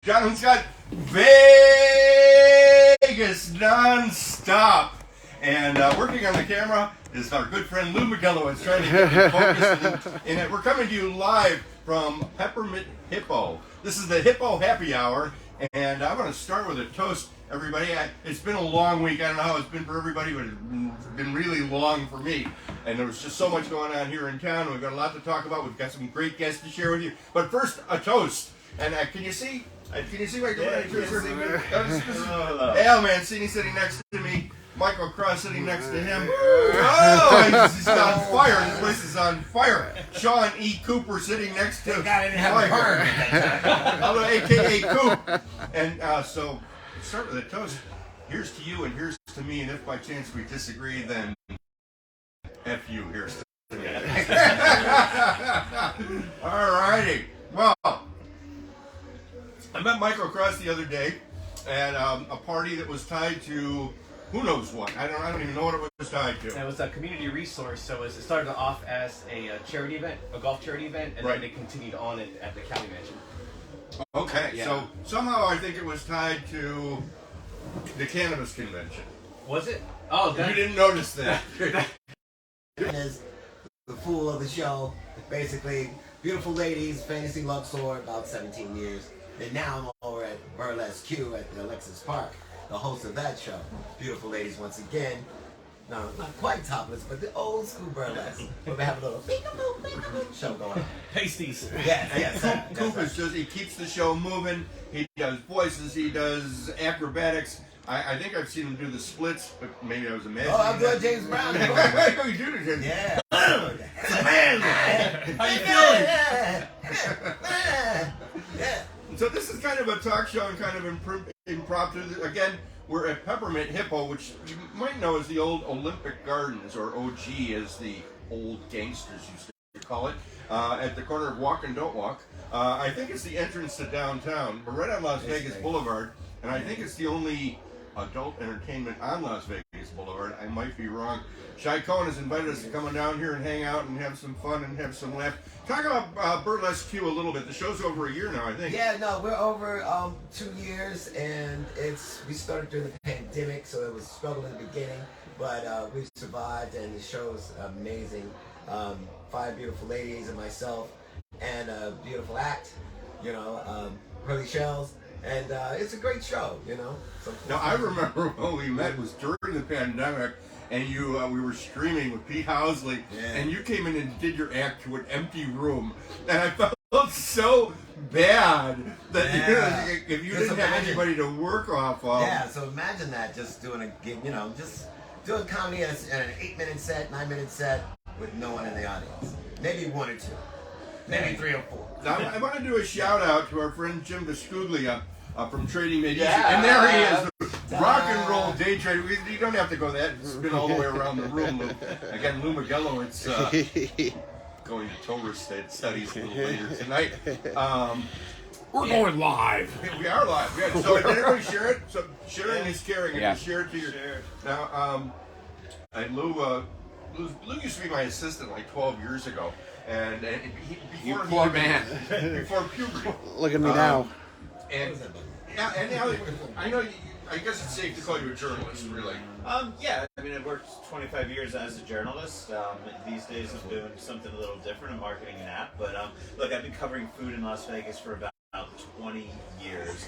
Jonathan's got Vegas nonstop. And working on the camera is our good friend Lou McGillow. Trying to get me focused. And we're coming to you live from Peppermint Hippo. This is the Hippo Happy Hour. And I'm going to start with a toast, everybody. It's been a long week. I don't know how it's been for everybody, but it's been really long for me. And there was just so much going on here in town. We've got a lot to talk about. We've got some great guests to share with you. But first, a toast. And can you see? Can you see what I'm doing? Al Mancini sitting next to me. Michael Cross sitting next to him. Oh, he's on fire. This place is on fire. Sean E. Cooper sitting next to Michael. A.K.A. Coop. And so, start with a toast. Here's to you and here's to me. And if by chance we disagree, then F you. Here's to me. All righty. Well, I met Michael Cross the other day at a party that was tied to who knows what. I don't even know what it was tied to. It was a community resource, so it started off as a charity event, a golf charity event, and then it continued on at the county mansion. Okay, yeah. So somehow I think it was tied to the cannabis convention. Was it? Oh, you didn't notice that. As the fool of the show, basically, beautiful ladies, fantasy love story, about 17 years. And now I'm over at Burlesque Q at the Alexis Park, the host of that show. Beautiful ladies once again. No, not quite topless, but the old school burlesque. Where they have a little peekaboo show going on. Pasties. Yes. Coop is just, he keeps the show moving. He does voices, he does acrobatics. I think I've seen him do the splits, but maybe I was imagining. Oh, I'm doing James Brown. I know you do James. Yeah. It's a man. How you feeling? Yeah. So this is kind of a talk show and kind of impromptu. Again, we're at Peppermint Hippo, which you might know as the old Olympic Gardens, or OG as the old gangsters used to call it, at the corner of Walk and Don't Walk. I think it's the entrance to downtown. We're right on Las Vegas Boulevard, and I think it's the only adult entertainment on Las Vegas Boulevard. I might be wrong. Shai Cohen has invited us to come on down here and hang out and have some fun and have some laugh. Talk about Burlesque Q a little bit. The show's over a year now, I think. Yeah, no, we're over 2 years, and we started during the pandemic, so it was a struggle in the beginning, but we survived, and the show is amazing. 5 beautiful ladies and myself, and a beautiful act, Pearly Shells. And it's a great show, So, now, I remember when we met was during the pandemic, and we were streaming with Pete Housley, and you came in and did your act to an empty room, and I felt so bad that if you didn't have anybody to work off of. Yeah, so imagine that, just doing a gig, just doing comedy at an 8-minute set, 9-minute set with no one in the audience. Maybe 1 or 2. Maybe 3 or 4. Now, I want to do a shout out to our friend Jim Vescuglia from Trading Made Easy. And there he is, rock and roll day trader. You don't have to go that, spin all the way around the room. Again, Lou McGillow, it's going to Torah studies a little later tonight. We're going live. We are live, yeah. So did everybody share it? So sharing is caring. If you share it to your... Now, Lou used to be my assistant like 12 years ago. And before before puberty. Look at me now. And now, I know. I guess it's safe to call you a journalist, really. Yeah. I mean, I've worked 25 years as a journalist. These days, I'm doing something a little different. I'm marketing an app. But look, I've been covering food in Las Vegas for about 20 years.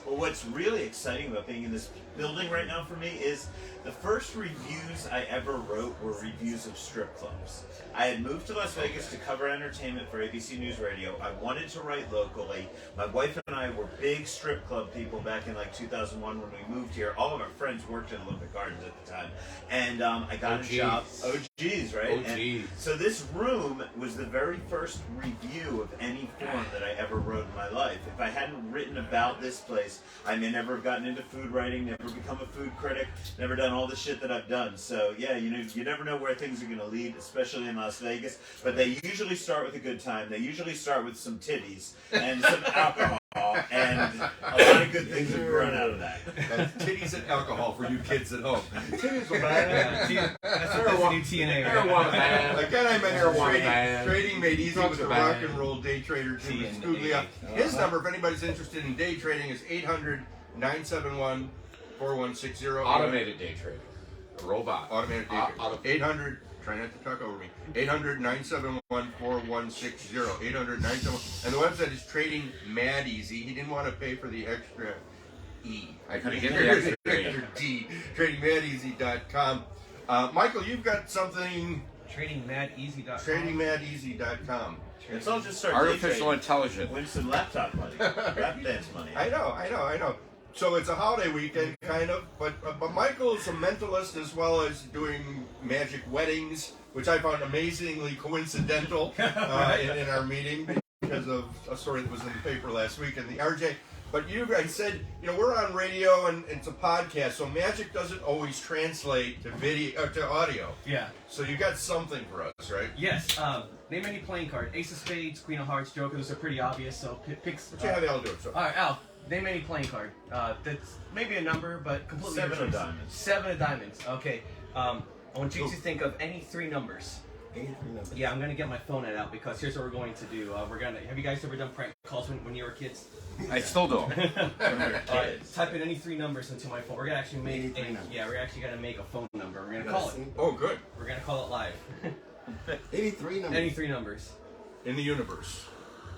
Well, what's really exciting about being in this building right now for me is the first reviews I ever wrote were reviews of strip clubs. I had moved to Las Vegas to cover entertainment for ABC News Radio. I wanted to write locally. My wife and I were big strip club people back in like 2001 when we moved here. All of our friends worked in Olympic Gardens at the time. And I got a job. OGs, right? OGs. And so this room was the very first review of any form that I ever wrote in my life. If I hadn't written about this place, I may never have gotten into food writing, never become a food critic, never done all the shit that I've done. So yeah, you never know where things are going to lead, especially in Las Vegas. But they usually start with a good time. They usually start with some titties and some alcohol and a lot of good good things have grown out of that. That's titties and alcohol for you kids at home. Titties are bad. That's the new TNA. Marijuana bad. Again, I mentioned Marijuana trading. bad. Trading made easy Drugs with the are rock bad. and roll day trader Jimmy TNA. Scuglia. His number, if anybody's interested in day trading, is 800-971-4160. Automated day trading. A robot. Automated day trading. 800. Try not to talk over me. 800-971-4160. 800-971. And the website is Trading Mad Easy. He didn't want to pay for the extra E. I couldn't get the extra extra D. TradingMadEasy.com. Michael, you've got something. TradingMadEasy.com. TradingMadEasy.com. Let's all just start Artificial day intelligence. win some laptop money, lap dance money. I know. So it's a holiday weekend, kind of, but Michael's a mentalist as well as doing magic weddings, which I found amazingly coincidental in our meeting because of a story that was in the paper last week in the RJ. But you guys said, we're on radio and it's a podcast, so magic doesn't always translate to video to audio. Yeah. So you got something for us, right? Yes. Name any playing card. Ace of Spades, Queen of Hearts, Joker. Those are pretty obvious. So pick. Let's see how they all do it. So. All right, Al. Name any playing card. That's maybe a number, but completely 7 different. of diamonds. 7 of diamonds. Okay. I want you to think of any 3 numbers. Yeah, I'm gonna get my phone out because here's what we're going to do. Have you guys ever done prank calls when you were kids? I still do. Type in any 3 numbers into my phone. We're gonna actually make we're actually gonna make a phone number. We're gonna call it. Oh, good. We're gonna call it live. 83 numbers. Any 3 numbers. In the universe.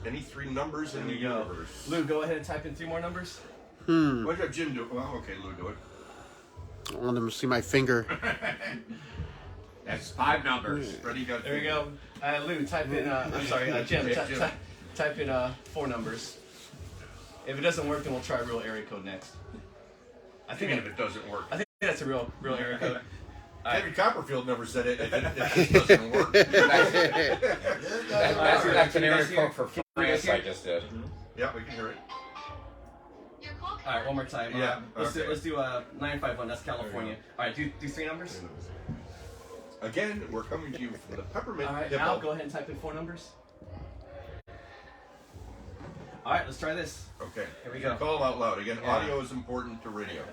Any 3 numbers in the universe. Lou, go ahead and type in 3 more numbers. Why don't you have Jim do it? Well, okay, Lou, do it. I want them to see my finger. That's 5 numbers. Ready? Got There we go. Lou, type in. I'm sorry, Jim. Jim. Type in 4 numbers. If it doesn't work, then we'll try real area code next. I think if it doesn't work. I think that's a real area code. David Copperfield never said it. If it doesn't work. That's an area code for France I just did. Yeah, we can hear it. All right, one more time. Yeah, Let's okay. do 951. That's California. All right, do 3 numbers. Again, we're coming to you from the Peppermint All right, Hippo. Al, go ahead and type in 4 numbers. All right, let's try this. Okay. Here we go. Call them out loud. Again, Yeah. audio is important to radio.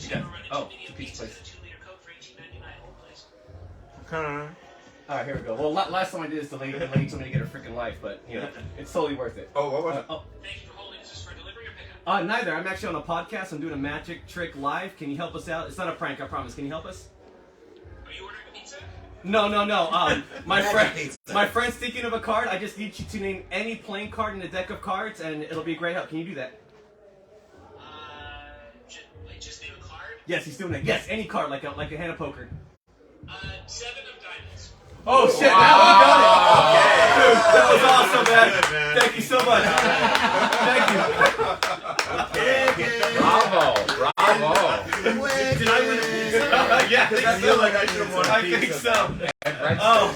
Yeah. Oh, 2 pieces, please. All right, here we go. Well, last time I did this, the lady told me to get her freaking life, but it's totally worth it. Oh, what was it? Thank you for holding. Is this for delivery or pickup? Neither. I'm actually on a podcast. I'm doing a magic trick live. Can you help us out? It's not a prank, I promise. Can you help us? Are you ordering a pizza? No. My Magic friend, pizza. my friend's thinking of a card. I just need you to name any playing card in the deck of cards, and it'll be a great help. Can you do that? Just name a card? Yes, he's doing that. Yes, any card, like a hand of poker. 7 of diamonds. Oh shit! Now we got it. Okay. Dude, that was awesome, man. Thank you so much. Thank you. Bravo. Did I win a pizza? Yeah, I feel like I should have won a I pizza. think so. Oh,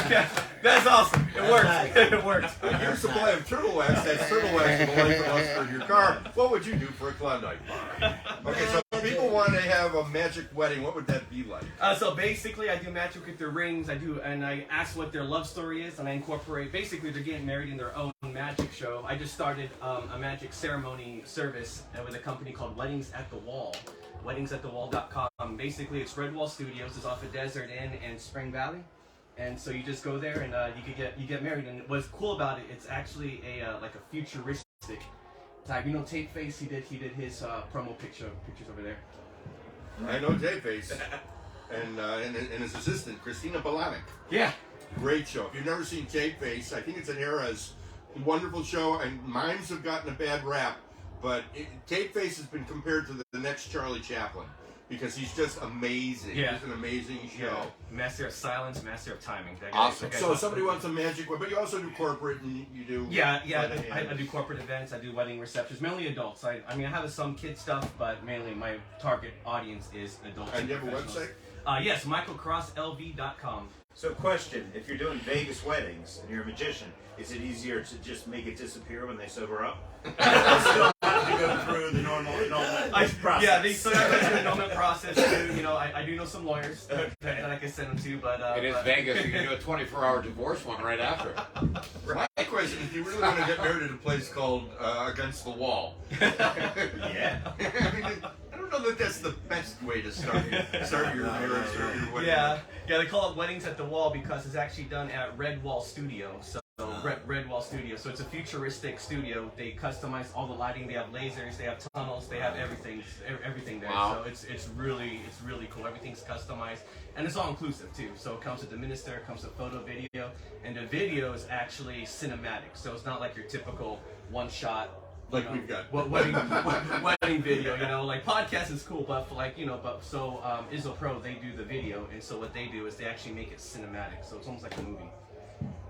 okay. That's awesome. It works. It works. Your supply of turtle wax has turtle wax in the life of us for your car. What would you do for a Klondike bar? Okay, so if people want to have a magic wedding, what would that be like? So basically, I do magic with their rings. And I ask what their love story is, and I incorporate. Basically, they're getting married in their own magic show. I just started a magic ceremony service with a company called Weddings at the Wall. WeddingsAtTheWall.com. Basically, it's Red Wall Studios. It's off of Desert Inn in Spring Valley. And so you just go there and you get married. And what's cool about it, it's actually a futuristic type. You know, Tape Face. He did his promo pictures over there. I know J-Face. And his assistant, Christina Balanik. Yeah. Great show. If you've never seen J-Face, I think it's an era's wonderful show, and mimes have gotten a bad rap, but J-Face has been compared to the next Charlie Chaplin. Because he's just amazing. Yeah. It's an amazing show. Yeah. Master of silence, master of timing. That Awesome. guy's So if somebody wants a magic wedding, but you also do corporate and you do... Yeah. I do corporate events. I do wedding receptions, mainly adults. I have some kid stuff, but mainly my target audience is adults. And you have a website? Yes, michaelcrosslv.com. So question, if you're doing Vegas weddings and you're a magician, is it easier to just make it disappear when they sober up? Or still have to go through the normal process? Yeah, they still have to go through the annulment process too. You know, I do know some lawyers that I can send them to, but... It is Vegas. You can do a 24-hour divorce one right after. Right. you really want to get married at a place called Against the Wall. Yeah. I mean, I don't know that that's the best way to start your marriage or your wedding. Yeah, they call it Weddings at the Wall because it's actually done at Red Wall Studio. So Red Wall Studio. So it's a futuristic studio. They customize all the lighting. They have lasers. They have tunnels. They have everything there. Wow. So it's really cool. Everything's customized and it's all inclusive too. So it comes with the minister, it comes with photo, video, and the video is actually cinematic. So it's not like your typical one shot. Like we've got. Wedding video, like podcast is cool, but Izzo Pro, they do the video, and so what they do is they actually make it cinematic, so it's almost like a movie.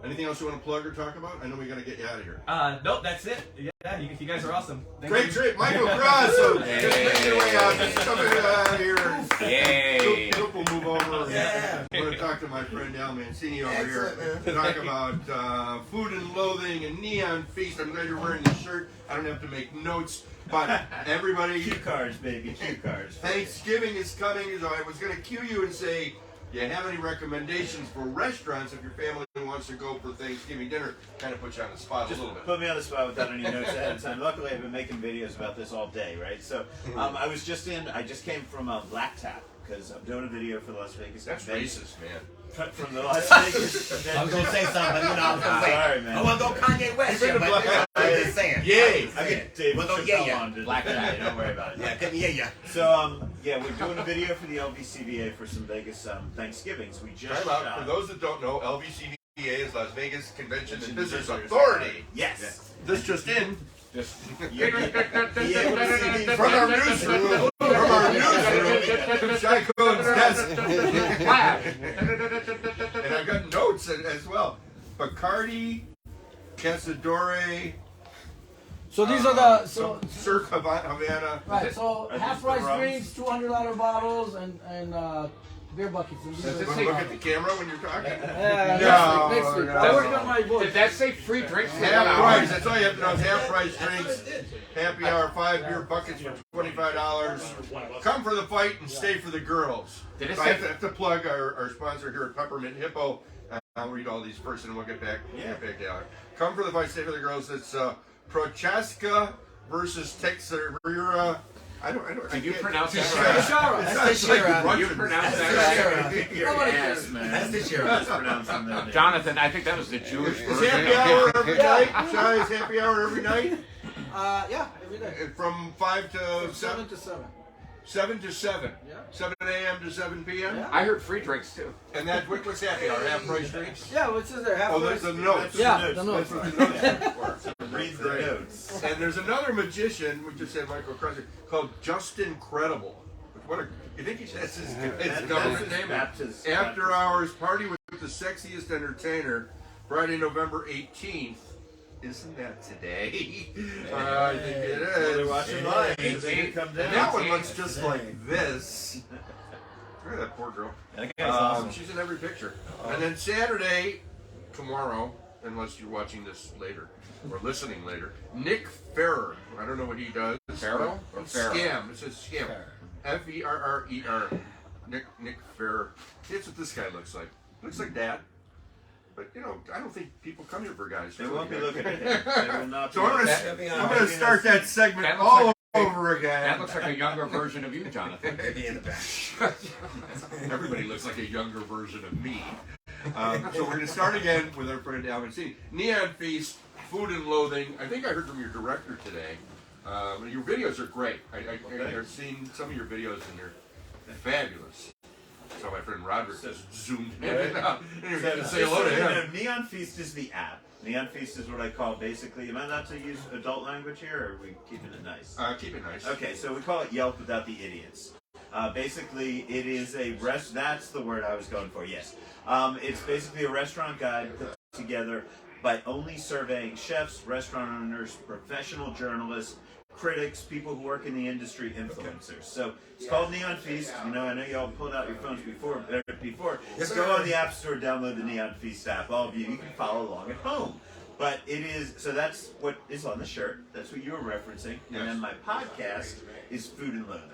Anything else you want to plug or talk about? I know we got to get you out of here. Nope, that's it. Yeah, you guys are awesome. Thank Great you. trip, Michael Grasso. Just make your way out. Just coming out of here. Yay! Luke will move over. Yeah. I want to talk to my friend Al Mancini over Excellent, here. man. To talk about food and loathing and neon feast. I'm glad you're wearing the shirt. I don't have to make notes. But everybody, Cue cards, baby. Cue cards. Thanksgiving is coming. So I was going to cue you and say, do you have any recommendations for restaurants if your family wants to go for Thanksgiving dinner? Kind of put you on the spot a little bit. Put me on the spot without any notes ahead of time. Luckily, I've been making videos about this all day, right? So, I just came from Black Tap because I'm doing a video for the Las Vegas. That's racist, man. From the Las Vegas. I was gonna say something, but I was gonna say, Sorry, man. I want to go Kanye West, You've been but to I'm just saying. Yay! I get David Well, Chappelle yeah. on to Black Tap. Don't worry about it. Yeah, couldn't hear ya. So, we're doing a video for the LVCVA for some Vegas Thanksgivings. We just Time out. shot. For those that don't know, LVCVA is Las Vegas Convention and Visitors Visitors Authority. Yes. This just in. Just Be able to see these From our newsroom, Shy Cone's desk. And I've got notes as well. Bacardi, Casadore, So these are the Sir Havana. right. So Are half these the price rums? drinks, $200 bottles, and beer buckets. And these Does are- it Want say- to look at the camera when you're talking? Yeah, No, next week. no. I worked on my voice. Did that say free drinks? for Half 1 price. hour? That's all you have to know is half price drinks. Happy hour, 5 beer buckets for $25. Come for the fight and stay for the girls. Did it So I say- have to plug our sponsor here at Peppermint Hippo. I'll read all these first and we'll get back down. Come for the fight, stay for the girls. It's Prochaska versus Texarira. I don't. Did you can't- pronounce that Teixeira. right? That's the Shira. You pronounced That's that the right? Your Nobody ass, cares. man. That's the Shira. Mispronouncing that name. Jonathan, I think that was the Jewish Is version. happy hour every night? Shy's happy hour every night? Yeah, every day. From 5 to 7? 7 to 7. 7 to 7. Yeah. 7 a.m. to 7 p.m. Yeah. I heard free drinks too. And that what's happy hour? Half price drinks? Yeah, what says there? Half Oh, price. there's the notes. Yeah, the That's notes. what the notes are. Read the Great. notes. And there's another magician, we just said Michael Crusher, called Justin Credible. What a, you think that's his government name? Baptist. After Hours Party with the Sexiest Entertainer, Friday, November 18th. Isn't that today? I think it They're is. watching live. They can come And down. that one looks just like this. Look at that poor girl. That guy's awesome. She's in every picture. And then Saturday, tomorrow, unless you're watching this later or listening later, Nick Ferrer. I don't know what he does. Farrell or Farrell? Scam. It says Scam. Ferrer. Nick Ferrer. Here's what this guy looks like. Looks like Dad. But I don't think people come here for guys. They won't be looking at him. They will not be So I'm looking. going to start that segment That looks all like- over again. That looks like a younger version of you, Jonathan. In the back. Everybody looks like a younger version of me. So we're going to start again with our friend Al Mancini. Neon Feast, Food and Loathing. I think I heard from your director today. Your videos are great. I've seen some of your videos and they're fabulous. So my friend Roderick just zoomed in and out. And you're to say hello to him. Neon Feast is the app. Neon Feast is what I call basically. Am I allowed to use adult language here, or are we keeping it nice? Keep it nice. Okay, so we call it Yelp without the idiots. Basically, it is a that's the word I was going for, yes. It's basically a restaurant guide put together by only surveying chefs, restaurant owners, professional journalists, critics, people who work in the industry, influencers. So it's called Neon Feast. I know you all pulled out your phones before. Yes, Go sir. on the App Store, download the Neon Feast app. All of you can follow along at home. But it is, so that's what is on the shirt. That's what you were referencing. Yes. And then my podcast is Food and Loathing.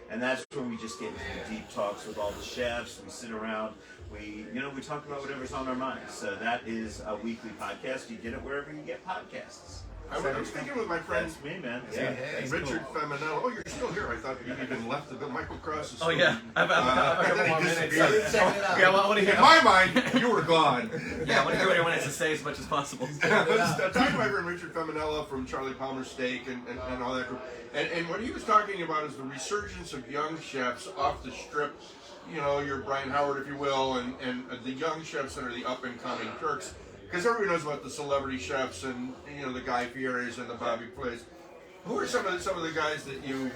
And that's where we just get into deep talks with all the chefs. We sit around We talk about whatever's on our minds. So that is a weekly podcast. You get it wherever you get podcasts. I was thinking with my friend That's me, man. Yeah, Richard Feminello. Oh, you're still here. I thought you'd even left the Michael Cross. Oh yeah, I've got a couple more minutes. Yeah, well, I want to hear. In my mind, you were gone. Yeah, I want to hear what everyone has to say as much as possible. Talking to my friend Richard Feminello from Charlie Palmer's Steak and all that group. And what he was talking about is the resurgence of young chefs off the strip. You know, your Brian Howard, if you will, and the young chefs that are the up-and-coming Turks. Because everybody knows about the celebrity chefs and, you know, the Guy Fieri's and the Bobby Flays. Who are some of the guys that you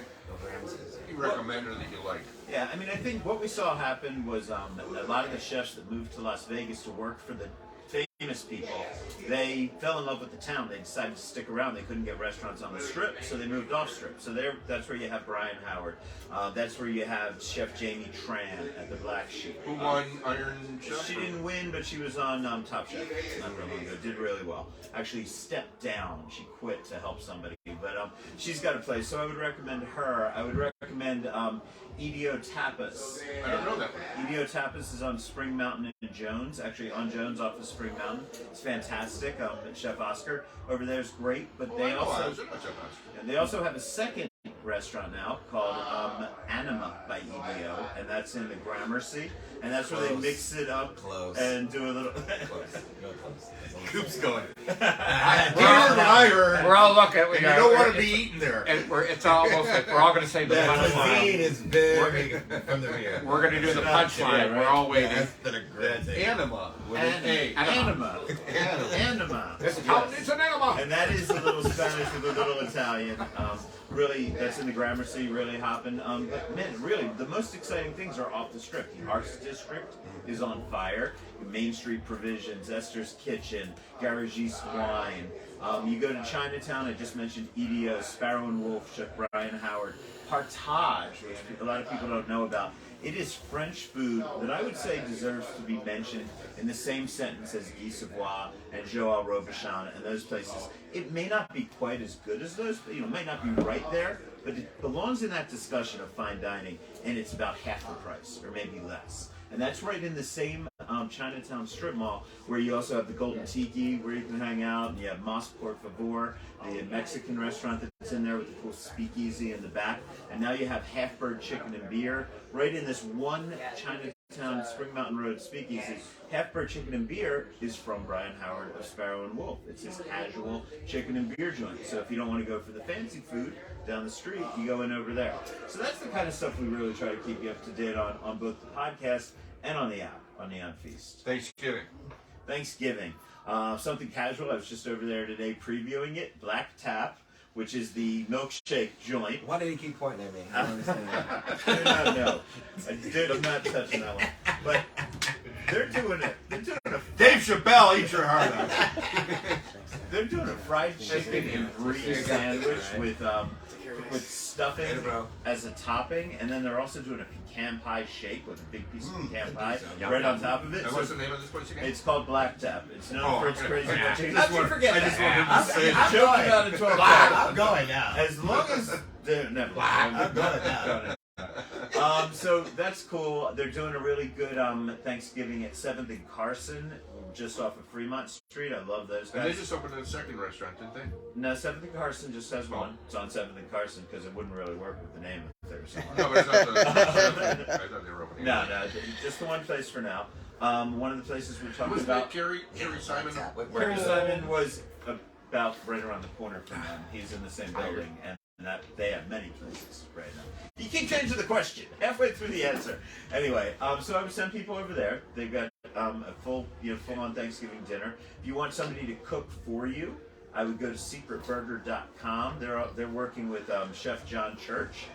recommend or that you like? Yeah, I mean, I think what we saw happen was a lot of the chefs that moved to Las Vegas to work for the famous people, they fell in love with the town. They decided to stick around. They couldn't get restaurants on the strip, so they moved off strip. So that's where you have Brian Howard. That's where you have Chef Jamie Tran at the Black Sheep. Who won Iron Chef? She didn't win, but she was on Top Chef not real long ago. Did really well. Actually stepped down. She quit to help somebody. But she's got a place, so I would recommend her. I would recommend Edio Tapas. I don't know that one. Edio Tapas is on Spring Mountain in Jones, actually on Jones off of Spring Mountain. It's fantastic. Chef Oscar over there is great, but they also have a second restaurant now called Anima by Edio, and that's in the Gramercy, and that's where they mix it up and do a little. Coop's going. I heard. We're all looking. You don't want to be eating there. And it's almost like we're all going to say the punchline. is very from the rear. We're going to do the punchline. We're all waiting. Anima with an A. Anima. It's an enema. And that is a little Spanish with a little Italian. Really, that's in the Gramercy, really hopping. But man, really, the most exciting things are off the strip. The Arts District is on fire. Main Street Provisions, Esther's Kitchen, Garagiste Wine. You go to Chinatown, I just mentioned Edio, Sparrow and Wolf, Chef Brian Howard. Partage, which a lot of people don't know about. It is French food that I would say deserves to be mentioned in the same sentence as Guy Savoy and Joël Robuchon and those places. It may not be quite as good as those, but might not be right there, but it belongs in that discussion of fine dining, and it's about half the price, or maybe less. And that's right in the same Chinatown strip mall, where you also have the Golden Tiki, where you can hang out, and you have Mas Por Favor, the Mexican restaurant that's in there with the cool speakeasy in the back, and now you have Half Bird Chicken and Beer, right in this one Chinatown Spring Mountain Road speakeasy. Half Bird Chicken and Beer is from Brian Howard of Sparrow and Wolf. It's his casual chicken and beer joint. So if you don't want to go for the fancy food down the street, you go in over there. So that's the kind of stuff we really try to keep you up to date on both the podcast and on the app, on Neon Feast. Thanksgiving. Something casual. I was just over there today previewing it. Black Tap, which is the milkshake joint. Why did he keep pointing at me? I don't understand that. I do not know. I'm not touching that one. But they're doing it. They're doing a Dave Chappelle, eat your heart out. They're doing a fried chicken and brie sandwich with stuffing as a topping, and then they're also doing a pecan pie shake with a big piece of pecan pie right on top of it. And what's the name of this place again? It's called Black Tap. It's known for its crazy chicken. How'd you forget I just that? wanted to say I'm joke going. about it 12 I'm going now. As long as they're never. I'm going now. So that's cool. They're doing a really good Thanksgiving at 7th and Carson, just off of Fremont Street. I love those guys. And they just opened a second restaurant, didn't they? No, 7th and Carson just has one. It's on 7th and Carson because it wouldn't really work with the name if there was someone. No, but it's not the I thought they were opening. No, just the one place for now. One of the places we're talking about. Kerry Simon? Kerry Simon was about right around the corner from them. He's in the same building, and that they have many places right now. You keep changing the question halfway through the answer. Anyway, so I would send people over there. They've got a full-on Thanksgiving dinner. If you want somebody to cook for you, I would go to secretburger.com. They're working with Chef John Church,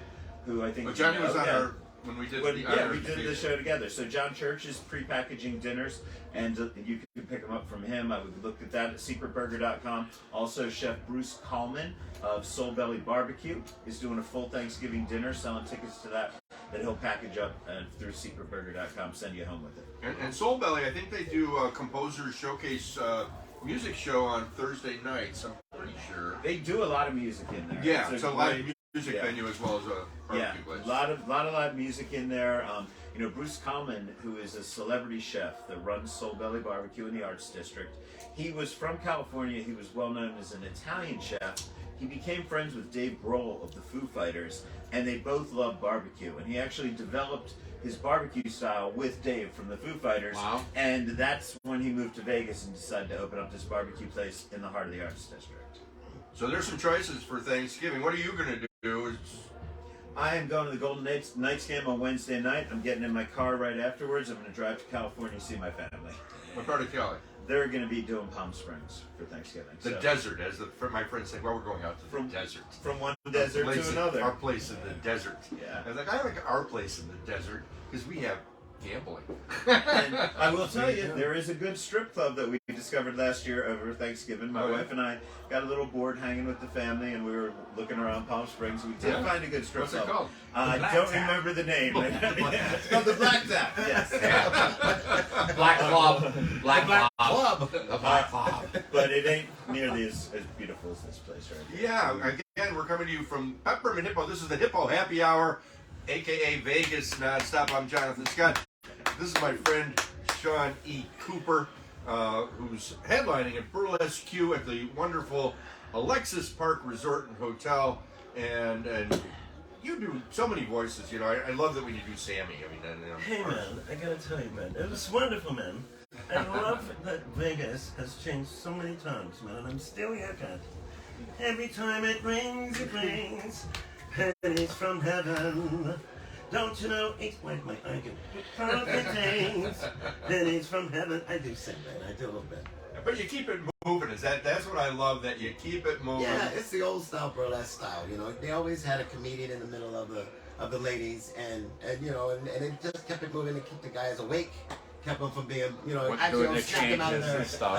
who I think. Well, Johnny was on our. When we did we did the show together. So John Church is pre-packaging dinners, and you can pick them up from him. I would look at that at secretburger.com. Also, Chef Bruce Coleman of Soul Belly Barbecue is doing a full Thanksgiving dinner, selling tickets to that he'll package up through secretburger.com, send you home with it. And Soul Belly, I think they do a composer showcase music show on Thursday nights. I'm pretty sure they do a lot of music in there. Yeah, it's a lot of music. music venue as well as a Yeah, barbecue place. a lot of live music in there. You know, Bruce Kalman, who is a celebrity chef that runs Soul Belly Barbecue in the Arts District. He was from California. He was well known as an Italian chef. He became friends with Dave Grohl of the Foo Fighters, and they both loved barbecue. And he actually developed his barbecue style with Dave from the Foo Fighters. Wow. And that's when he moved to Vegas and decided to open up this barbecue place in the heart of the Arts District. So there's some choices for Thanksgiving. What are you going to do? I am going to the Golden Knights game on Wednesday night. I'm getting in my car right afterwards. I'm going to drive to California to see my family. What part of Cali? They're going to be doing Palm Springs for Thanksgiving. The desert, as my friends say. Well, we're going out to the desert. From one desert to another. Our place in the desert. Yeah. I was like, I like our place in the desert because we have gambling. And I will tell you, there is a good strip club that we discovered last year over Thanksgiving. My wife and I got a little bored hanging with the family, and we were looking around Palm Springs. We did find a good strip club. What's it called? I don't remember the name. It's called the Black Tap. Yes. Black Club. Black Club. Club. The Black Club. But it ain't nearly as beautiful as this place right here. Yeah, again, we're coming to you from Peppermint Hippo. This is the Hippo Happy Hour, a.k.a. Vegas Nonstop. I'm Jonathan Scott. This is my friend Sean E. Cooper, who's headlining at Burlesque Q at the wonderful Alexis Park Resort and Hotel. And you do so many voices, you know. I love that when you do Sammy. I mean, Hey man, I gotta tell you, man, it was wonderful, man. I love that Vegas has changed so many times, man, and I'm still here, God. Every time it rains, pennies from heaven. Don't you know? It's like my eye can contains pennies from heaven. I do sing, man. I do a little bit. But you keep it moving. That's what I love, that you keep it moving. Yeah, it's the old style burlesque style. You know, they always had a comedian in the middle of the ladies, and you know, and it just kept it moving to keep the guys awake, kept them from being, you know, actually snap them out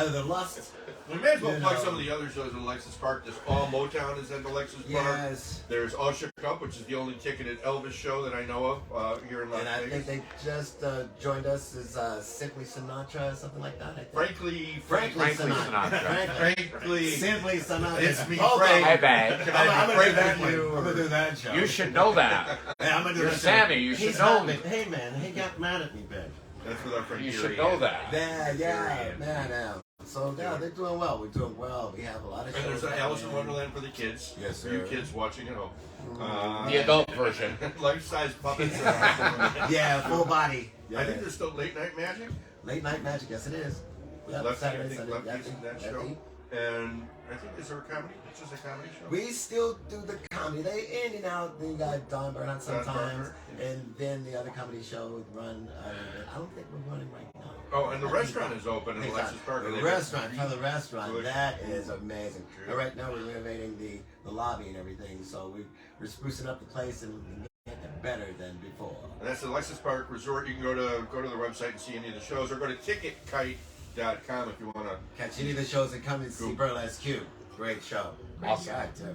of their lust. We may as well plug some of the other shows at Alexis Park. There's All Motown is at Alexis Park. Yes. There's All Shook Up, which is the only ticketed Elvis show that I know of here in Las And I Vegas. think they just joined us as Simply Sinatra or something like that. I think. Frankly Sinatra. Frankly, Simply Sinatra. it's me, Hold Frank. on. Hey, babe. I'm gonna do that. Frankly. I'm gonna do that show. You should know that. Yeah, I'm gonna do You're that Sammy. show. You should He's know. not- Hey man, he got mad at me, babe. That's with our friend You Gary should know Ann. that. Yeah, man. So yeah, they're doing well. We're doing well. We have a lot of And shows. there's an Alice in Wonderland for the kids. Yes, For you sir. kids watching at home. The adult version. Life-size puppets. Yeah, full body. Yeah. I think there's still Late Night Magic. Late Night magic. Yes, it is. Yep, Lefty, I Saturday, think Sunday. Lefty's in that show. Lefty. And I think, is there a comedy? It's just a comedy show. We still do the comedy. They in and out. They got Don Bernhardt sometimes, Barker. and then the other comedy show would run. I don't think we're running right now. Oh, and the restaurant is open in Exactly. Alexis Park. The restaurant, for the restaurant, Really? that is amazing. Sure. And right now we're renovating the lobby and everything, so we're sprucing up the place and making it better than before. And that's the Alexis Park Resort. You can go to the website and see any of the shows, or go to ticketkite.com if you want to. Catch any of the shows and come and see Cool. Burlesque Q. Great show. Great Awesome. guy, too.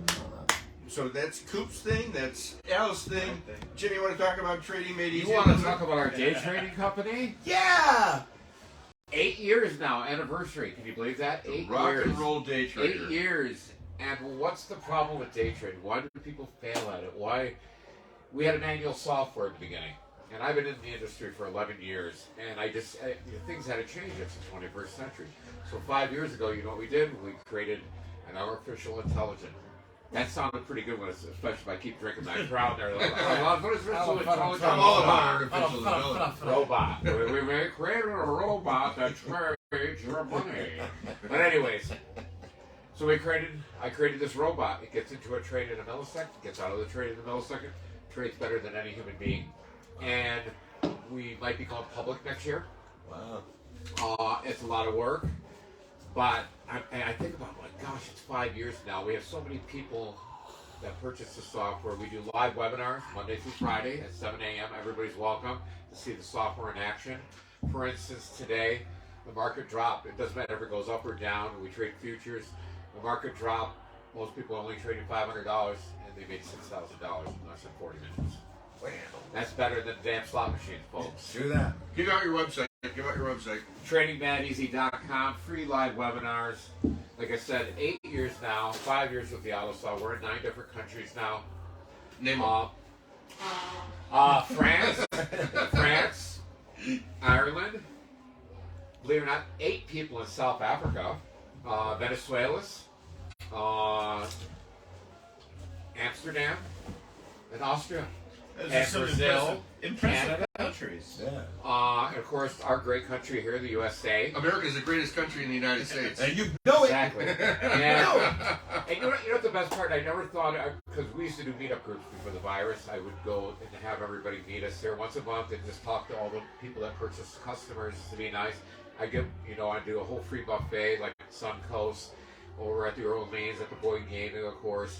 So that's Coop's thing. That's Al's thing. Jimmy, you want to talk about Trading Made Easy? You want to talk about our day trading company? Yeah! 8 years now, anniversary. Can you believe that? The 8 rock years. and roll day trader. 8 years. And what's the problem with day trading? Why do people fail at it? Why? We had an annual software at the beginning. And I've been in the industry for 11 years. And things had to change. It's the 21st century. So 5 years ago, you know what we did? We created an artificial intelligence. That sounded pretty good, especially if I keep drinking that crowd there. Artificial intelligence. I'm all about artificial intelligence. Robot. We may create a robot that trades your money. But anyways, so I created this robot. It gets into a trade in a millisecond, gets out of the trade in a millisecond, trades better than any human being. And we might be going public next year. Wow. It's a lot of work. But I think about, like, gosh, it's 5 years now. We have so many people that purchase the software. We do live webinars Monday through Friday at 7 a.m. Everybody's welcome to see the software in action. For instance, today, the market dropped. It doesn't matter if it goes up or down. We trade futures. The market dropped. Most people are only trading $500, and they made $6,000 in less than 40 minutes. Wow. That's better than damn slot machines, folks. Do that. Give out your website. TradingMadEasy.com, free live webinars. Like I said, 8 years now, 5 years with the AutoSaw. We're in 9 different countries now. Name them. France, Ireland, believe it or not, 8 people in South Africa, Venezuela, Amsterdam, and Austria, Those are and some Brazil, impressive Canada, countries. Yeah. and of course our great country here, the USA. America is the greatest country in the United States. And you know it. Exactly. And you know what the best part? I never thought, because we used to do meetup groups before the virus. I would go and have everybody meet us here once a month and just talk to all the people that purchase customers to be nice. I do a whole free buffet like Suncoast over at the Orleans at the Boyd Gaming, of course.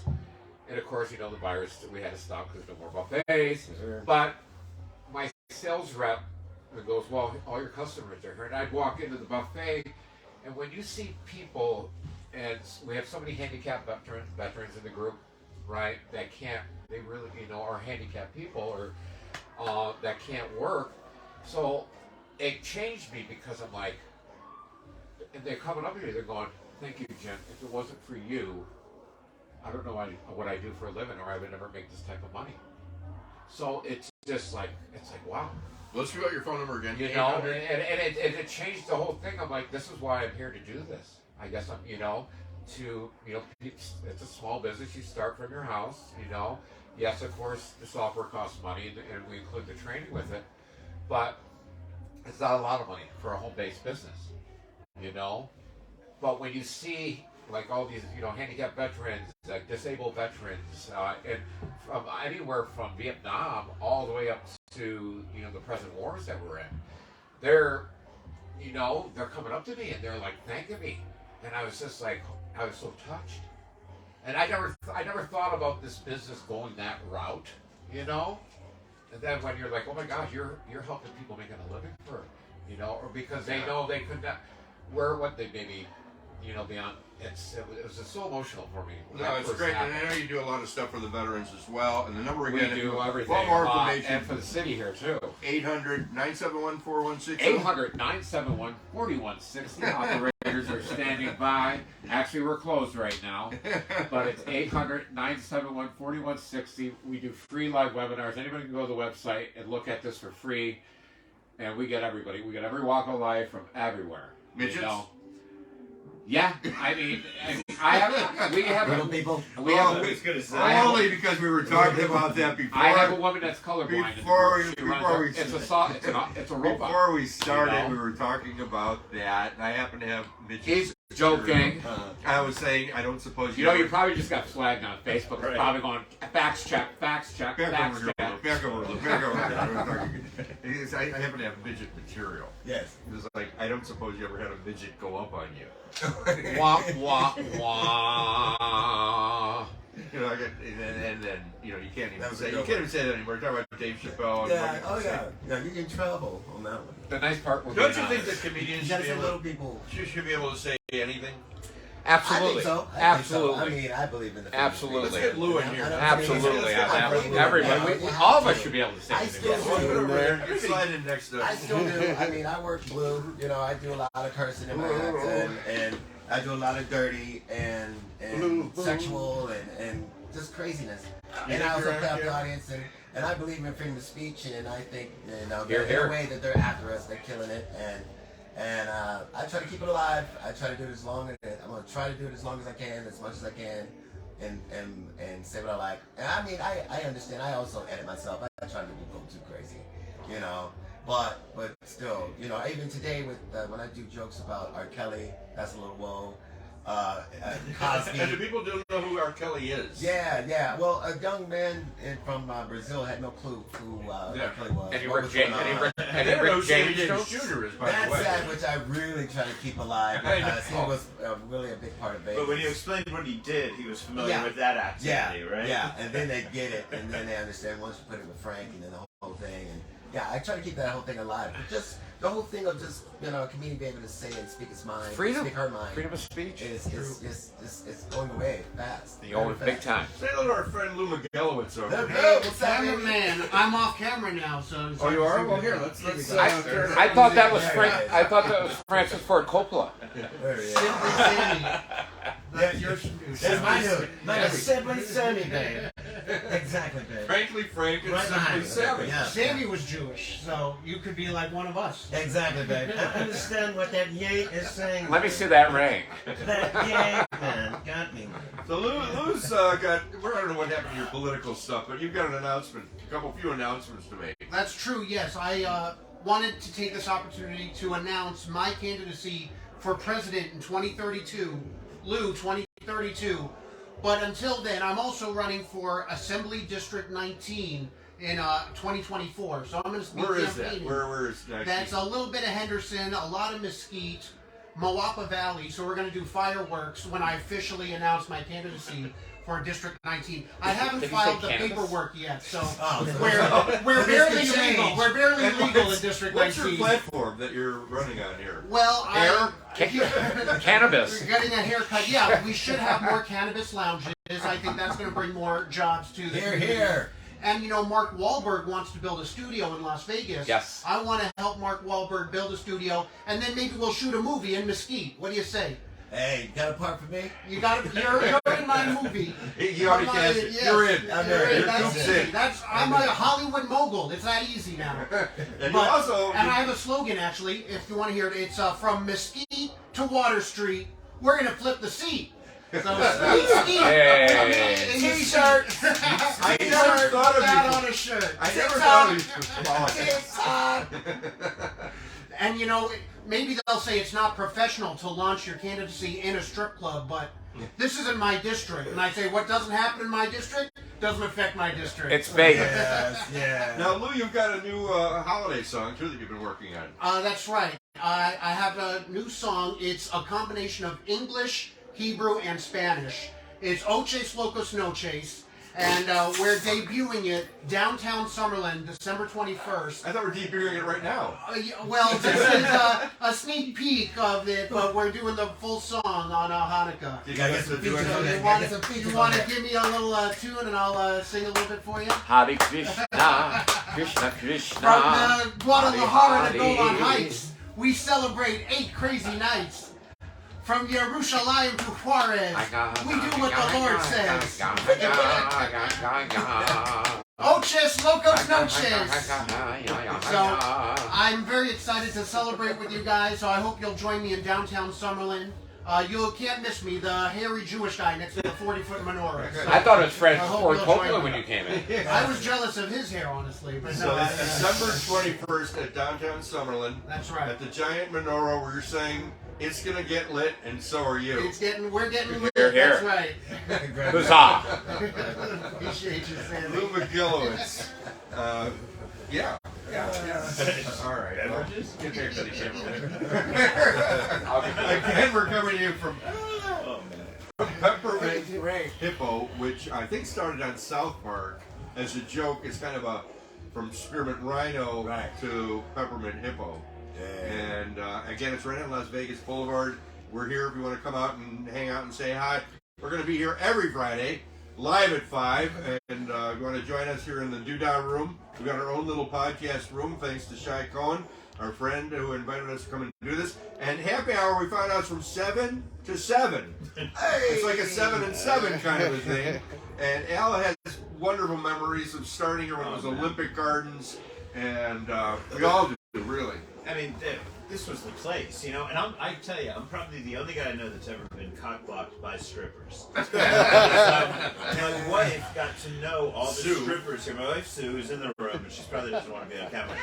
And of course, the virus, we had to stop because there's no more buffets. Sure. But my sales rep goes, well, all your customers are here. And I'd walk into the buffet, and when you see people, and we have so many handicapped veterans in the group, right, that can't, they really, are handicapped people or that can't work. So it changed me because I'm like, and they're coming up here, they're going, thank you, Jim. If it wasn't for you, I don't know what I do for a living, or I would never make this type of money. So it's just like, wow. Let's give out your phone number again. And it changed the whole thing. I'm like, this is why I'm here to do this. I guess I'm, it's a small business. You start from your house, Yes, of course, the software costs money, and we include the training with it. But it's not a lot of money for a home-based business, But when you see like all these, handicapped veterans, like disabled veterans, and from anywhere from Vietnam all the way up to, the present wars that we're in, they're coming up to me and they're like thanking me, and I was just like, I was so touched, and I never thought about this business going that route, and then when you're like, oh my gosh, you're helping people making a living for, or because they know they could not, what they maybe, beyond. It was just so emotional for me. No, it's great, and I know you do a lot of stuff for the veterans as well. And the number We again, do everything. for more information, And for the city here too. 800-971-4160. 800-971-4160. Operators are standing by. Actually, we're closed right now, but it's 800-971-4160. We do free live webinars. Anybody can go to the website and look at this for free, and we get everybody. We get every walk of life from everywhere. Midgets? Yeah, we have Little people. We have I was gonna say. Only because we were talking about that before. I have a woman that's colorblind. It's a robot. Before we started, You know? we were talking about that, and I happen to have midgets. He's joking. I was saying, I don't suppose You probably just got flagged on Facebook. Right. It's probably going, facts check. Back over. I happen to have midget material. Yes. It was like, I don't suppose you ever had a midget go up on you. Wah, wah, wah. And then you can't That was a even say good that anymore. We're talking about Dave Chappelle. And Yeah. what Oh you say. yeah. Yeah. You get in trouble on that one. The nice part was Don't you think that comedians You should gotta be say able little people. should be able to say anything? Absolutely. I think so. Absolutely. I mean, I believe in the. Absolutely. Let's get Lou in here. Absolutely. Absolutely. Everybody. All of us should be able to say I anything. still do. You slide in next to I us. still do. I mean, I work blue. I do a lot of cursing in my act, and I do a lot of dirty and sexual and just craziness. And I also play up the audience, and I believe in freedom of speech, and I think in a way that they're after us, they're killing it, and I try to keep it alive. I try to do it as long as I'm gonna try to do it as long as I can, as much as I can, and say what I like. And I mean, I understand. I also edit myself. I try to go too crazy, But still, even today with when I do jokes about R. Kelly, that's a little whoa. Cosby. And do people don't know who R. Kelly is? Yeah. Well, a young man from Brazil had no clue who R. Kelly was. And he what Rick was going James. on. And he Rick James. Jr. is, by That's the way. that which I really try to keep alive because he was really a big part of Vegas. But when you explained what he did, he was familiar with that activity, right? Yeah, and then they get it, and then they understand once you put it with Frank and then the whole thing. And yeah, I try to keep that whole thing alive. But just the whole thing of just, a comedian being able to say and speak his mind, Freedom. speak her mind. Freedom of speech. It's going away fast. The old big time. Say hello to our friend Lou McGillowitz over Hey, there. what's up, baby? Cameraman, I'm off camera now, so. Oh, you are? Well, here, let's I thought that was I thought that was Francis Ford Coppola. There he is. Simply Sammy. That's your. That's my dude. Simply Sammy, babe. Exactly, babe. Frankly frank and Right simply behind you. savage. Yeah. Sammy was Jewish, so you could be like one of us. Exactly, babe. I understand what that yay is saying. Let me see that ring. That yay, man, got me. So Lou's got, I don't know what happened to your political stuff, but you've got an announcement, few announcements to make. That's true, yes. I wanted to take this opportunity to announce my candidacy for president in 2032, Lou 2032. But until then, I'm also running for Assembly District 19 in 2024. So I'm going to be Where is that? campaigning. Where is that? That's a little bit of Henderson, a lot of Mesquite, Moapa Valley. So we're going to do fireworks when I officially announce my candidacy for District 19. I haven't Did you say filed the cannabis? paperwork yet, so Oh, we're This barely could change. legal. We're barely And legal in District what's 19. your platform that you're running on here? Well, Cannabis. We're getting a haircut. Yeah, we should have more cannabis lounges. I think that's going to bring more jobs to the Here, community. here. And you know, Mark Wahlberg wants to build a studio in Las Vegas. Yes. I want to help Mark Wahlberg build a studio, and then maybe we'll shoot a movie in Mesquite. What do you say? Hey, you got a part for me? You got you're in my movie. He already Come on cast in, it. yes. You're in. I'm You're in. in. That's You're easy. in. I'm a Hollywood mogul. It's that easy now. And But- you also and I have a slogan actually, if you want to hear it. It's from Mesquite to Water Street. We're gonna flip the seat. So Mesquite. Hey. T-shirt. I never thought of that you. on a shirt. I never TikTok. thought of you. And you know, maybe they'll say it's not professional to launch your candidacy in a strip club, but this isn't my district. And I say, what doesn't happen in my district doesn't affect my district. It's Vegas. Yes, yeah. Now, Lou, you've got a new holiday song too that you've been working on. That's right. I have a new song. It's a combination of English, Hebrew, and Spanish. It's Oches Locos Noches. And we're debuting it downtown Summerlin, December 21st. I thought we're debuting it right now. Well, this is a sneak peek of it, but we're doing the full song on Hanukkah. You Gotta guys get some to do features it. on You that. want Gotta get some features to on that. give me a little tune and I'll sing a little bit for you? Hare Krishna, Krishna Krishna. From Guadalajara to Hare Golan Hare. Heights, we celebrate 8 crazy nights. From Jerusalem to Juarez, we do what the Lord says. Oches Locos Noches. So I'm very excited to celebrate with you guys. So I hope you'll join me in downtown Summerlin. You can't miss me, the hairy Jewish guy next to the 40-foot menorah. So I thought it was Fred I hope Ford you'll join Coppola me. when you came in. I was jealous of his hair, honestly, but So no. it's December 21st at downtown Summerlin. That's right. At the giant menorah where you're saying it's gonna get lit, and so are you. We're getting lit. Here, here. That's right. Huzzah! Appreciate you, Sammy. Lou McGillowitz. Yeah. All right. Well, get there, Betty Jim. Again, we're coming to you from Peppermint Hippo, which I think started on South Park as a joke. It's kind of a from Spearmint Rhino to Peppermint Hippo. And again, it's right on Las Vegas Boulevard. We're here if you want to come out and hang out and say hi. We're going to be here every Friday, live at 5. And if you want to join us here in the Doodah Room, we've got our own little podcast room, thanks to Shai Cohen, our friend who invited us to come and do this. And happy hour, we found out, is from 7 to 7. It's like a 7 and 7 kind of a thing. And Al has wonderful memories of starting here when it was Olympic Gardens. And we all do, really. I mean, this was the place, you know. And I tell you, I'm probably the only guy I know that's ever been cock-blocked by strippers. My wife got to know all the strippers here. My wife Sue, who's in the room, and she probably doesn't want to be on camera.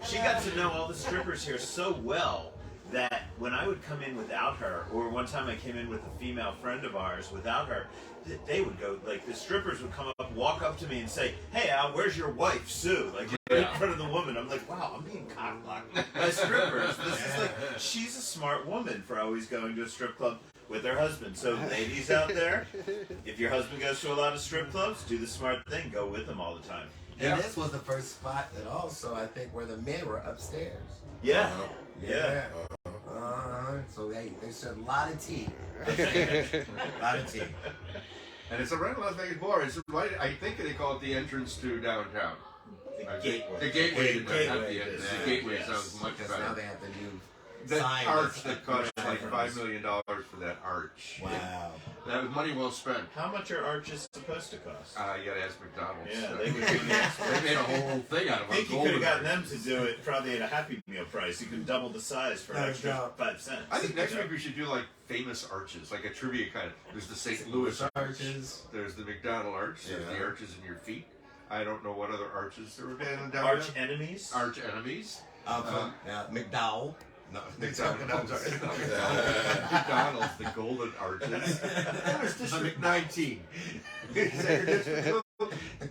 She got to know all the strippers here so well that when I would come in without her, or one time I came in with a female friend of ours without her, they would go, like, the strippers would come up, walk up to me and say, "Hey Al, where's your wife Sue?" Like, in front of the woman. I'm like, wow, I'm being cock-blocked by strippers. This is like, she's a smart woman for always going to a strip club with her husband. So ladies out there, if your husband goes to a lot of strip clubs, do the smart thing, go with them all the time. And this was the first spot that also, I think, where the men were upstairs. Yeah. Yeah. So they served a lot of tea. A lot of tea. And it's right on Las Vegas Boulevard. It's right, I think they call it the entrance to downtown. The gateway. The gateway. The gateway. Not the entrance. The gateway sounds much Because now better. they have the new that Signed arch as that cost like reference. $5 million for that arch. Wow. That was money well spent. How much are arches supposed to cost? You gotta ask McDonald's. Yeah, they would be the experts. They made a whole thing out I of it. think you could have gotten them to do it probably at a Happy Meal price. You could double the size for an No extra doubt. 5 cents. I think next You know? week we should do like famous arches, like a trivia kind of. There's the St. Louis arch. Arches. There's the McDonald arch. There's Yeah. the arches in your feet. I don't know what other arches there were down there. Arch enemies. Arch enemies. Yeah, McDowell. No, McDonald's, the golden arches. There's District 19. Is that your district?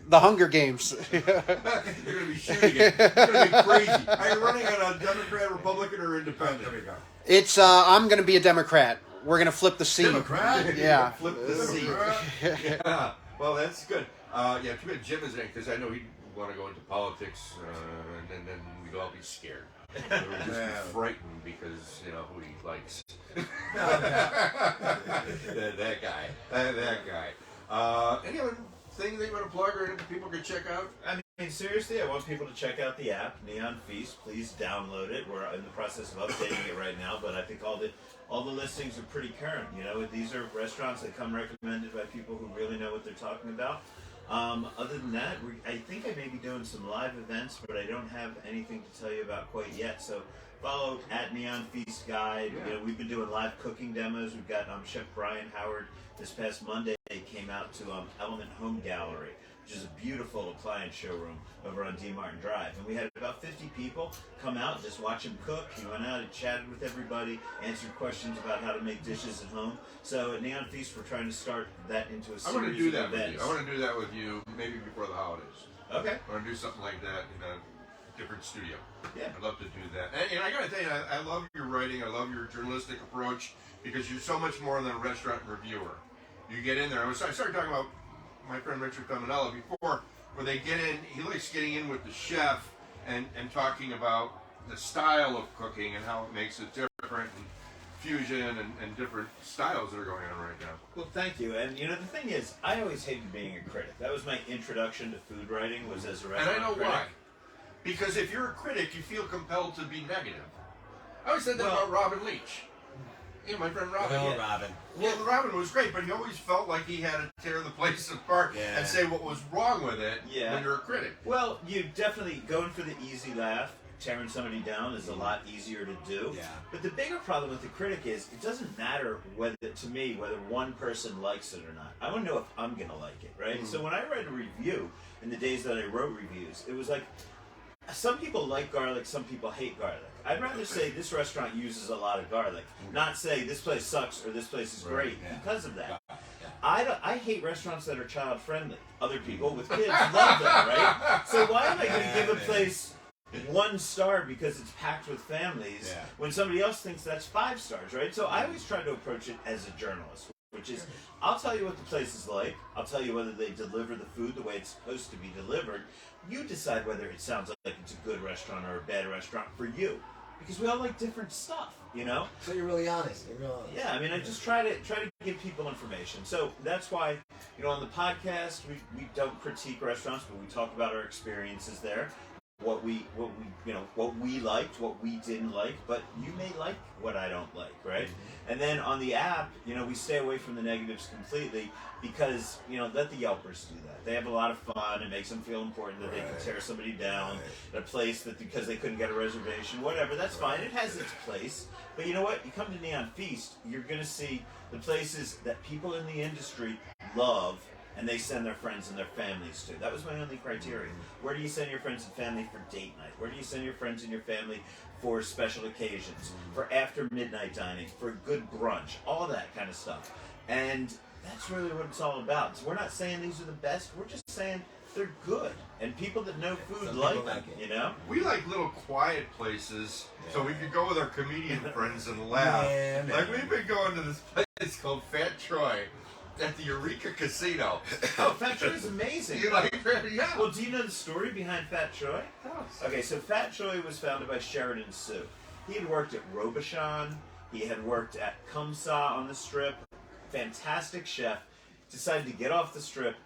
The Hunger Games. You're going to be shooting it. It's going to be crazy. Are you running on a Democrat, Republican, or Independent? There we go. It's I'm gonna be a Democrat. We're gonna flip the seat. Democrat? Yeah. Flip the seat. Yeah. Well, that's good. Yeah, too bad Jim isn't, because I know he'd want to go into politics, and then we'd all be scared. We would just be frightened because, you know, who he likes. that guy. Any other thing that you want to plug or anything people can check out? I mean, seriously, I want people to check out the app, Neon Feast. Please download it. We're in the process of updating it right now, but I think all the listings are pretty current. You know, these are restaurants that come recommended by people who really know what they're talking about. Other than that, I think I may be doing some live events, but I don't have anything to tell you about quite yet. So follow at Neon Feast Guide. Yeah. You know, we've been doing live cooking demos. We've got Chef Brian Howard this past Monday came out to Element Home Gallery, which is a beautiful appliance showroom over on D. Martin Drive. And we had about 50 people come out and just watch him cook. He went out and chatted with everybody, answered questions about how to make dishes at home. So at Neon Feast, we're trying to start that into a I series want to do of that with events. you. I want to do that with you maybe before the holidays. Okay. I want to do something like that in a different studio. Yeah. I'd love to do that. And I got to tell you, I love your writing. I love your journalistic approach because you're so much more than a restaurant reviewer. You get in there. I started talking about my friend Richard Feminella before, where they get in. He likes getting in with the chef and talking about the style of cooking and how it makes it different, and fusion and different styles that are going on right now. Well, thank you. And you know, the thing is, I always hated being a critic. That was my introduction to food writing, was as a And restaurant I know critic. why. Because if you're a critic, you feel compelled to be negative. I always said that Well- about Robin Leach. You know, my friend Robin. Well, Yeah. Robin. Well, Robin was great, but he always felt like he had to tear the place apart Yeah. and say what was wrong with it Yeah. when you're a critic. Well, you definitely going for the easy laugh, tearing somebody down is a lot easier to do. Yeah. But the bigger problem with the critic is it doesn't matter whether one person likes it or not. I want to know if I'm gonna like it, right? So when I read a review in the days that I wrote reviews, it was like some people like garlic, some people hate garlic. I'd rather say this restaurant uses a lot of garlic, not say this place sucks or this place is great yeah. because of that. Yeah. I hate restaurants that are child friendly. Other people with kids love them, right? So why am I going to give a place 1 star because it's packed with families when somebody else thinks that's 5 stars, right? So I always try to approach it as a journalist, which is I'll tell you what the place is like. I'll tell you whether they deliver the food the way it's supposed to be delivered. You decide whether it sounds like it's a good restaurant or a bad restaurant for you, because we all like different stuff, you know. So you're really honest. You're real honest. Yeah, I mean, I just try to give people information. So that's why, you know, on the podcast we don't critique restaurants, but we talk about our experiences there, what we liked, what we didn't like. But you may like what I don't like, right? Mm-hmm. And then on the app, you know, we stay away from the negatives completely because, you know, let the Yelpers do that. They have a lot of fun. It makes them feel important that they can tear somebody down at a place that because they couldn't get a reservation, whatever. That's fine. It has its place. But you know what? You come to Neon Feast, you're going to see the places that people in the industry love and they send their friends and their families to. That was my only criteria. Where do you send your friends and family for date night? Where do you send your friends and your family for special occasions, for after midnight dining, for good brunch, all of that kind of stuff. And that's really what it's all about. So we're not saying these are the best, we're just saying they're good. And people that know food Some like people them, like it. you know? We like little quiet places, so we could go with our comedian friends and laugh. Yeah, man. Like we've been going to this place called Fat Troy at the Eureka Casino. Oh, Fat Troy is amazing. You like Fat? Yeah. Well, do you know the story behind Fat Troy? Okay, so Fat Troy was founded by Sheridan Sue. He had worked at Robichon. He had worked at Kumsa on the Strip. Fantastic chef. Decided to get off the Strip.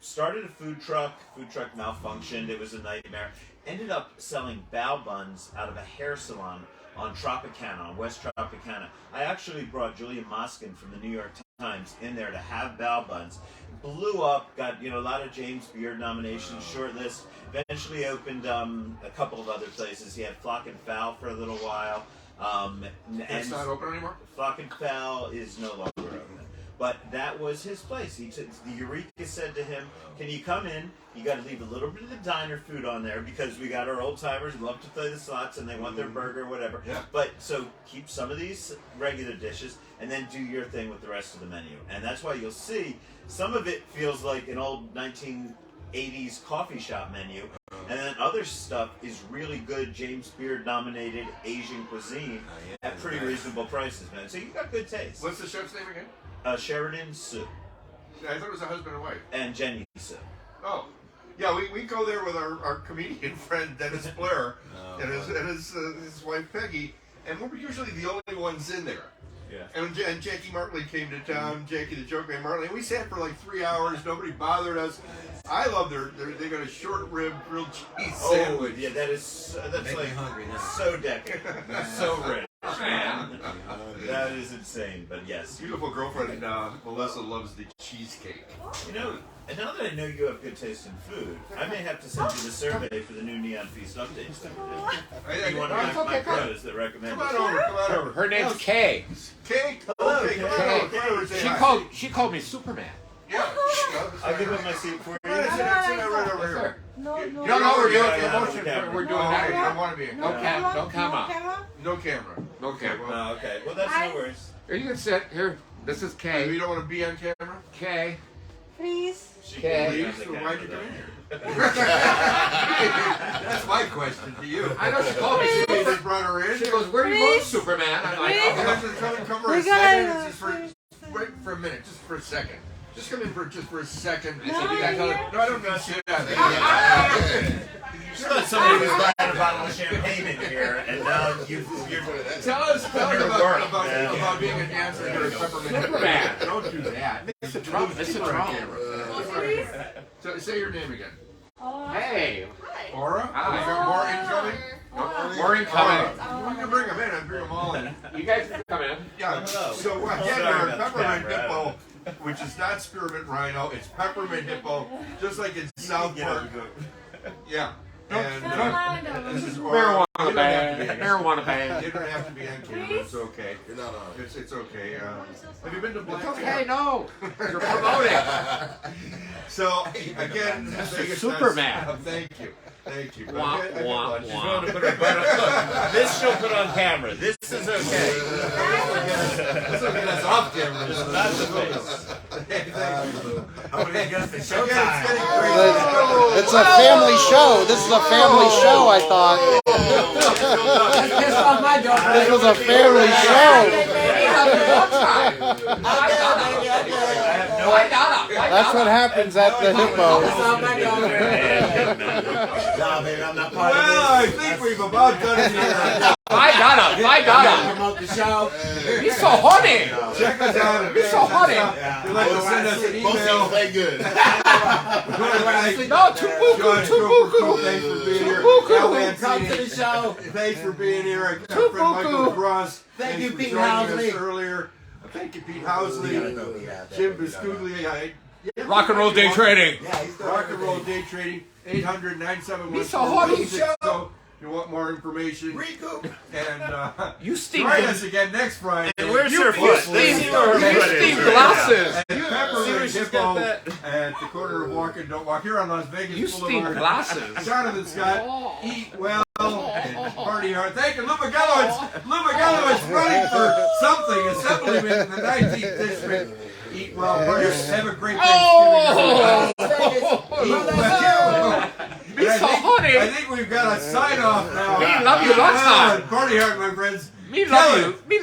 Started a food truck. Food truck malfunctioned. It was a nightmare. Ended up selling bao buns out of a hair salon on Tropicana, on West Tropicana. I actually brought Julian Moskin from the New York Times in there to have bao buns. Blew up, got a lot of James Beard nominations, short list. Eventually opened a couple of other places. He had Flock and Fowl for a little while. It's not open anymore? Flock and Fowl is no longer open. But that was his place. The Eureka said to him, "Can you come in? You got to leave a little bit of the diner food on there because we got our old timers who love to play the slots and they want their burger, whatever. Yeah. But so keep some of these regular dishes and then do your thing with the rest of the menu. And that's why you'll see some of it feels like an old 1980s coffee shop menu, and then other stuff is really good James Beard nominated Asian cuisine at pretty reasonable prices, man. So you got good taste. What's the chef's name again? Sheridan Su I thought it was a husband and wife. and Jenny Su. Oh. Yeah, we go there with our comedian friend Dennis Blair and his wife Peggy, and we're usually the only ones in there. Yeah. And Jackie Martley came to town, Jackie the Joke Man Martley, and we sat for like 3 hours. Nobody bothered us. I love they got a short rib grilled cheese sandwich. Oh, yeah, that's Make like me hungry now. so decadent, so rich, man. That is insane, but yes. Beautiful girlfriend Melissa loves the cheesecake. And now that I know you have good taste in food, I may have to send you the survey for the new Neon Feast updates that we're doing. You want to It's my okay, come on. pros that recommend Come it. come on over. Her name's Kay. Kay? Hello, Okay, come on Kay. over. Come on over, say She hi. called me Superman. Yeah. I'll give up my seat for you. Sit right over here. No, You no. don't know we're doing Yeah, the motion. yeah, We're doing no, that. You no. don't want to be in. No camera. No camera. Okay. No, okay. Well, that's no worries. Here, you can sit. Here, this is You Kay. don't want to be on camera? Kay. Please. She Okay. can be on Please, the so camera, why'd you though. come in here? That's my question to you. I know she called me You Superman. just brought her in. She goes, "Where are you going, Superman?" I'm like, You "Oh, have to come for a We second. gotta It's just wait for a minute, just for a second. Just come in for a second. I said, "You got to No, I don't mean shit out of Just thought somebody was buying a bottle of champagne in here, and now you're Tell us Your work, about man. being a dancer here at Peppermint. Superman. Don't do that. It's a Trump. It's a Keep her on Trump." camera. So, say your name again. Hey. Aura? Hi. Is there more incoming? More incoming. You can bring them in. I bring them all in. You guys can come in. Yeah. Hello. So again, Sorry we're at about the Peppermint camera. Hippo, which is not Spearmint Rhino. It's Peppermint Hippo, just like in South Park. Yeah. And this is Aura. Marijuana You don't have to ban. be- Marijuana ban. You don't have to be on camera. It's okay. You're not on. It's okay. Have you been to Black? Okay, no. You're promoting. So again, Vegas Superman. NonStop. Thank you. Thank you. Wah, I get wah, lunch. wah. This she'll put on camera. This is okay. This will get us off camera. That's the face. Thank you. How many guys say Again, it's showtime? getting crazy. It's a family show. This is a family show, I thought. This was a family show. That's what happens at the Hippo. Nah, baby, I'm not part Well, I of think we've about done it here. I got him. Promote the show. He's so horny. Check us out at You're so horny. If you'd like to send us an email. play good. No, too George buku, Cooper, thanks for being here. buku. Al Come to the Mancini, show. thanks for being here. Our friend Michael Cross. Thank you, thanks for Pete joining us Housley. earlier. Thank you, Pete Housley. Jim Biscuglia. Rock and roll day trading. Yeah, he's doing Rock and roll everything. day trading. 800-971. He's so horny. So if you want more information. Recoup. And You stink. join us again next Friday. And where's You- her you foot? steam- Let's see where her you foot steam is. glasses. At See where Peppermint she's got Hippo that? at the corner of Walk and Don't Walk here on Las Vegas You Boulevard. steam glasses. Jonathan Scott, eat well and party hard. Thank you, Lou Magelowitz. Lou Magelowitz running for something, Assemblyman in the 19th District. Eat well, party hard. Have a great Thanksgiving. Eat well. Be And so horny. I think we've got a sign off now. Me love you lots Eat well time. and party hard, my friends. Me Kill love it. you. Me